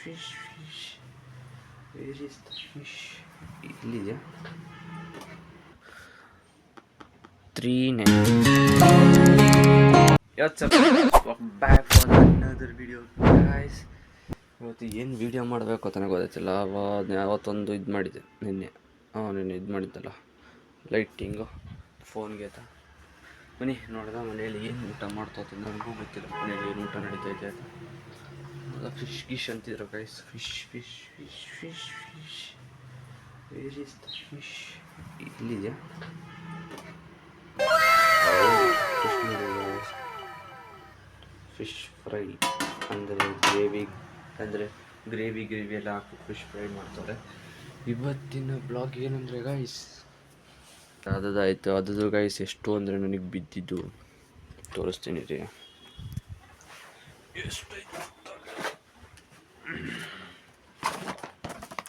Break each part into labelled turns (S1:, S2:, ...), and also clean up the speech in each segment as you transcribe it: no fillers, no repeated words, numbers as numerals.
S1: Fish where is the fish? ಇಲ್ಲಿದೆ. 390. Back for another video guys. ಇವತ್ತು ಏನು video ಮಾಡಬೇಕು ಅಂತ ಗೊತ್ತಾಯ್ತಿಲ್ಲ. ಯಾವತ್ತೊಂದು ಇದು ಮಾಡಿದ್ದೆ ನಿನ್ನೆ ಇದು ಮಾಡಿದ್ದಲ್ಲ ಲೈಟಿಂಗು ಫೋನ್ಗೆ ಅಂತ. ಬನ್ನಿ ನೋಡಿದ ಮನೇಲಿ ಏನು ಊಟ ಮಾಡ್ತೋತ ನನಗೂ ಗೊತ್ತಿಲ್ಲ. ಮನೇಲಿ ಏನು ಊಟ ನಡೀತೈತೆ ಅಂತ. ಫಿಶ್ ಗಿಶ್ ಅಂತಿದ್ರು guys. Fish where is the fish? ಇಲ್ಲಿದೆ. ಫಿಶ್ ಫ್ರೈ ಅಂದರೆ ಗ್ರೇವಿ ಎಲ್ಲ ಹಾಕಿ ಫಿಶ್ ಫ್ರೈ ಮಾಡ್ತಾರೆ. ಇವತ್ತಿನ ಬ್ಲಾಗ್ ಏನಂದರೆ ಗೈಸ್ ಅದದು ಗೈಸ್. ಎಷ್ಟು ಅಂದರೆ ನನಗೆ ಬಿದ್ದಿದ್ದು ತೋರಿಸ್ತೀನಿ ರೀ. ಎಷ್ಟಾಯ್ತು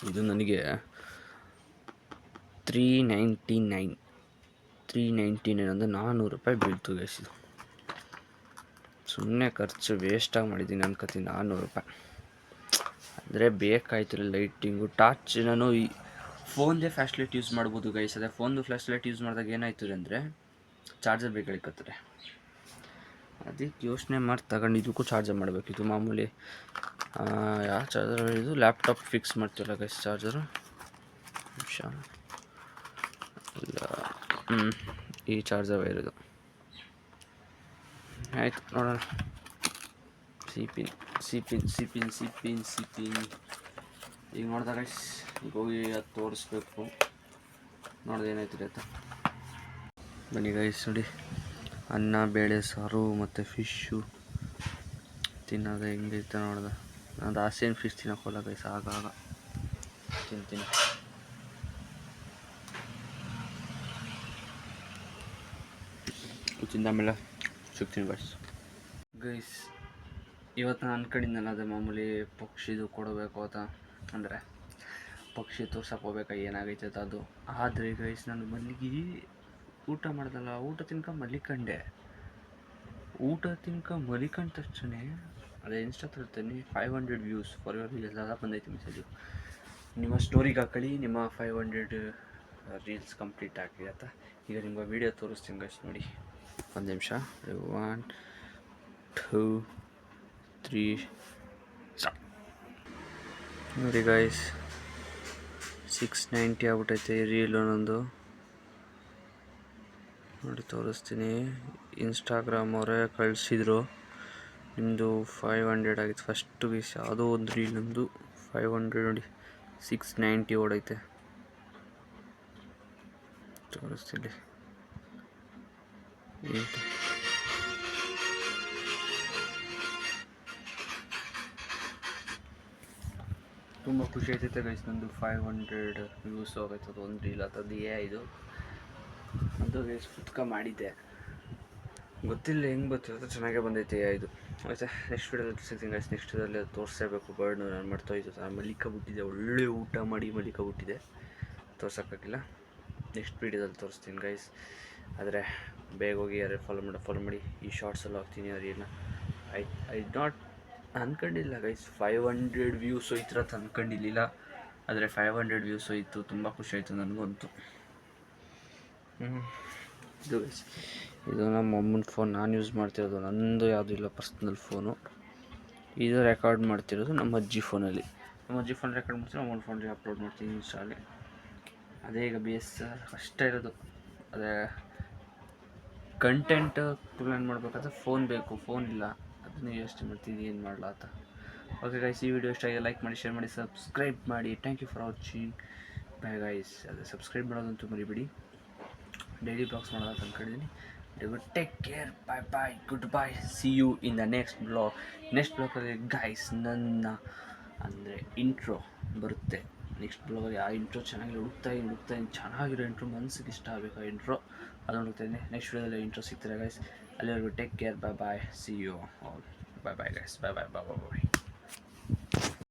S1: ಇದು ನನಗೆ 399 ಅಂದರೆ 400 ರೂಪಾಯಿ ಬೀಳ್ತು ಗೈಸ್. ಇದು ಸುಮ್ಮನೆ ಖರ್ಚು ವೇಸ್ಟಾಗಿ ಮಾಡಿದ್ದೀನಿ ಅನ್ಕೋತೀನಿ. 400 ರೂಪಾಯಿ ಅಂದರೆ ಬೇಕಾಯ್ತು ಲೈಟಿಂಗು ಟಾರ್ಚ್. ನಾನು ಈ ಫೋನ್ದೇ ಫ್ಲ್ಯಾಶ್ಲೈಟ್ ಯೂಸ್ ಮಾಡ್ಬೋದು ಗೈಸ್. ಅದೇ ಫೋನ್ದು ಫ್ಲ್ಯಾಶ್ಲೈಟ್ ಯೂಸ್ ಮಾಡಿದಾಗ ಏನಾಯ್ತದೆ ಅಂದರೆ ಚಾರ್ಜರ್ ಬೇಕಾಗಿರ್ತದೆ. ಅದಕ್ಕೆ ಯೋಚನೆ ಮಾಡಿ ತಗೊಂಡು ಇದಕ್ಕೂ ಚಾರ್ಜರ್ ಮಾಡಬೇಕು. ಇದು ಮಾಮೂಲಿ ಯಾವ ಚಾರ್ಜರ್? ಇದು ಲ್ಯಾಪ್ಟಾಪ್ ಫಿಕ್ಸ್ ಮಾಡ್ತೀವಲ್ಲ ಗೈಸ್ ಚಾರ್ಜರು. ನಿಮಿಷ ಇಲ್ಲ, ಈ ಚಾರ್ಜರ್ ವೈರ್ ಇದು. ಆಯಿತು ನೋಡೋಣ. ಸಿಪಿನ್ ಈಗ ನೋಡ್ದೆ ಗೈಸ್. ಈಗ ಹೋಗಿ ಅದು ತೋರಿಸ್ಬೇಕು. ನೋಡ್ದೆ ಏನಾಯ್ತಿದೆ ಅಂತ. ಬನ್ನಿ ಗೈಸ್ ನೋಡಿ, ಅನ್ನ ಬೇಳೆ ಸಾರು ಮತ್ತು ಫಿಶ್ಶು ತಿನ್ನೋದು ಹೆಂಗೈತೆ ನೋಡ್ದೆ. ನಾನು ಆಸೇನು ಫಿಶ್ ತಿನ್ನೋಕ್ಕಲ್ಲ ಗೈಸ್. ಆಗಾಗ ತಿಂತೀನಿ. ತಿಂದಾದ್ಮೇಲೆ ಸಿಗ್ತೀನಿ ಗೈಸ್. ಇವತ್ತು ನಾನು ಅನ್ಕೊಂಡಿದ್ದೆನಲ್ಲ ಅದೇ ಮಾಮೂಲಿ ಪಕ್ಷಿದು ಕೊಡಬೇಕು ಅಂತ. ಅಂದರೆ ಪಕ್ಷಿ ತೋರ್ಸಕ್ಕೆ ಹೋಗ್ಬೇಕಾ ಏನಾಗೈತೆ ಅದು. ಆದರೆ ಗೈಸ್ ನಾನು ಮಲ್ಲಿಗೆ ಊಟ ಮಾಡ್ದಲ್ಲ, ಊಟ ತಿನ್ಕೊಂಡು ಮಲಿಕಂಡ ತಕ್ಷಣ ಅದೇ ಇನ್ಸ್ಟಾ ತರ್ತೀನಿ 500 ವ್ಯೂಸ್ ಫಾರ್ ಯುವರ್ ರೀಲ್ಸ್ ಎಲ್ಲ ಬಂದೈತೆ ಮೆಸೇಜು. ನಿಮ್ಮ ಸ್ಟೋರಿಗೆ ಹಾಕೊಳ್ಳಿ, ನಿಮ್ಮ 500 ರೀಲ್ಸ್ ಕಂಪ್ಲೀಟ್ ಆಗಿದೆ ಅಂತ. ಈಗ ನಿಮ್ಗೆ ವೀಡಿಯೋ ತೋರಿಸ್ತೀನಿ ಗೈಸ್ ನೋಡಿ. ಒಂದು ನಿಮಿಷ. 1 2 3 ನೋಡಿ ಗೈಸ್. 690 ಆಗ್ಬಿಟ್ಟೈತೆ ರೀಲ್ ಒಂದೊಂದು. ನೋಡಿ ತೋರಿಸ್ತೀನಿ. ಇನ್ಸ್ಟಾಗ್ರಾಮ್ ಅವರೇ ಕಳಿಸಿದ್ರು. ನಿಮ್ಮದು 500 ಆಗಿತ್ತು ಫಸ್ಟು ಗೈಸ್. ಯಾವುದೋ ಒಂದು ರೀಲ್ ನಮ್ಮದು 500 ನೋಡಿ 690 ಓಡೈತೆ. ತೋರಿಸ್ತೀನಿ. ತುಂಬ ಖುಷಿ ಆಯ್ತೈತೆ ಗೈಸ್. ನಂದು 500 ವ್ಯೂಸ್ ಹೋಗೈತೆ. ಅದು ಒಂದು ರೀಲ್ ಅದು ಇದು ಅದು ಗೈಸ್ ಕುತ್ಕ ಮಾಡಿದ್ದೆ. ಗೊತ್ತಿಲ್ಲ ಹೆಂಗೆ ಬರ್ತಿರೋದು. ಚೆನ್ನಾಗೇ ಬಂದೈತೆ ಇದು. ಆಯ್ತಾ, ನೆಕ್ಸ್ಟ್ ವೀಡಿಯೋದಲ್ಲಿ ಸಿಗ್ತೀನಿ ಗೈಸ್. ನೆಕ್ಸ್ಟ್ ವೀಡಿಯೋದಲ್ಲಿ ತೋರಿಸಬೇಕು ಬರ್ಡ್ನು. ನಾನು ಮಾಡ್ತಾಯಿದ್ದು ನಾನು ಮಲಿಕಬಿಟ್ಟಿದ್ದೆ. ಒಳ್ಳೆ ಊಟ ಮಾಡಿ ಮಲಿಕಬಿಟ್ಟಿದ್ದೆ. ತೋರ್ಸೋಕ್ಕಾಗಿಲ್ಲ. ನೆಕ್ಸ್ಟ್ ವೀಡಿಯೋದಲ್ಲಿ ತೋರಿಸ್ತೀನಿ ಗೈಸ್. ಆದರೆ ಬೇಗ ಹೋಗಿ ಯಾರು ಫಾಲೋ ಮಾಡಿ. ಈ ಶಾರ್ಟ್ಸಲ್ಲಿ ಹಾಕ್ತೀನಿ ರೀಲ್ನ. ಐ ನಾಟ್ ಅಂದ್ಕೊಂಡಿಲ್ಲ ಗೈಸ್ 500 ವ್ಯೂಸ್ ಹೋಯ್ತಿರ ಅಂತ ಅಂದ್ಕೊಂಡಿಲ್ಲ. ಆದರೆ 500 ವ್ಯೂಸ್ ಹೋಯ್ತು. ತುಂಬ ಖುಷಿ ಆಯಿತು ನನಗಂತೂ. ಇದು ಗೈಸ್, ಇದು ನಮ್ಮ ಅಮ್ಮನ ಫೋನ್. ನಾನು ಯೂಸ್ ಮಾಡ್ತಿರೋದು. ನನ್ನದು ಯಾವುದೂ ಇಲ್ಲ ಪರ್ಸ್ನಲ್ ಫೋನು. ಇದು ರೆಕಾರ್ಡ್ ಮಾಡ್ತಿರೋದು ನಮ್ಮ ಅಜ್ಜಿ ಫೋನಲ್ಲಿ. ನಮ್ಮ ಅಜ್ಜಿ ಫೋನ್ ರೆಕಾರ್ಡ್ ಮಾಡ್ತೀನಿ, ಅಮ್ಮನ ಫೋನ್ಗೆ ಅಪ್ಲೋಡ್ ಮಾಡ್ತೀನಿ ಇನ್ಸ್ಟಾಲಿ. ಅದೇ ಈಗ ಅಷ್ಟೇ ಇರೋದು. ಅದೇ ಕಂಟೆಂಟ್ ಪ್ಲ್ಯಾನ್ ಮಾಡಬೇಕಾದ್ರೆ ಫೋನ್ ಬೇಕು. ಫೋನ್ ಇಲ್ಲ, ಅದನ್ನೇ ಯೋಚನೆ ಮಾಡ್ತೀನಿ ಏನು ಮಾಡಲ ಅಂತ. ಓಕೆ ಗೈಸ್, ಈ ವಿಡಿಯೋ ಇಷ್ಟ ಆಗಿ ಲೈಕ್ ಮಾಡಿ, ಶೇರ್ ಮಾಡಿ, ಸಬ್ಸ್ಕ್ರೈಬ್ ಮಾಡಿ. Thank you for watching. Bye guys. ಅದೇ ಸಬ್ಸ್ಕ್ರೈಬ್ ಮಾಡೋದಂತೂ ಮರಿಬೇಡಿ. ಡೈಲಿ ಬ್ಲಾಗ್ಸ್ ಮಾಡೋದಂತ ಅಂದ್ಕೊಂಡಿದ್ದೀನಿ. Take care. Bye good bye. See you in the next blog. Next ಬ್ಲಾಗಲ್ಲಿ ಗೈಸ್ ನನ್ನ ಅಂದರೆ ಇಂಟ್ರೋ ಬರುತ್ತೆ. ನೆಕ್ಸ್ಟ್ ಬ್ಲಾಗಲ್ಲಿ ಆ ಇಂಟ್ರೋ ಚೆನ್ನಾಗಿ ಹುಡುಕ್ತಾ ಇದ್ದೀನಿ. ಚೆನ್ನಾಗಿರೋ ಇಂಟ್ರೋ, ಮನಸ್ಸಿಗೆ ಇಷ್ಟ ಆಗಬೇಕು ಆ ಇಂಟ್ರೋ. ಅದು ಹುಡುಕ್ತಾಯಿದ್ದೀನಿ. ನೆಕ್ಸ್ಟ್ ವೀಡಿಯೋದಲ್ಲಿ ಇಂಟ್ರೋ ಸಿಗ್ತಾರೆ ಗೈಸ್. ಅಲ್ಲಿವರೆಗೂ take care. Bye. See you all. Bye guys. Bye.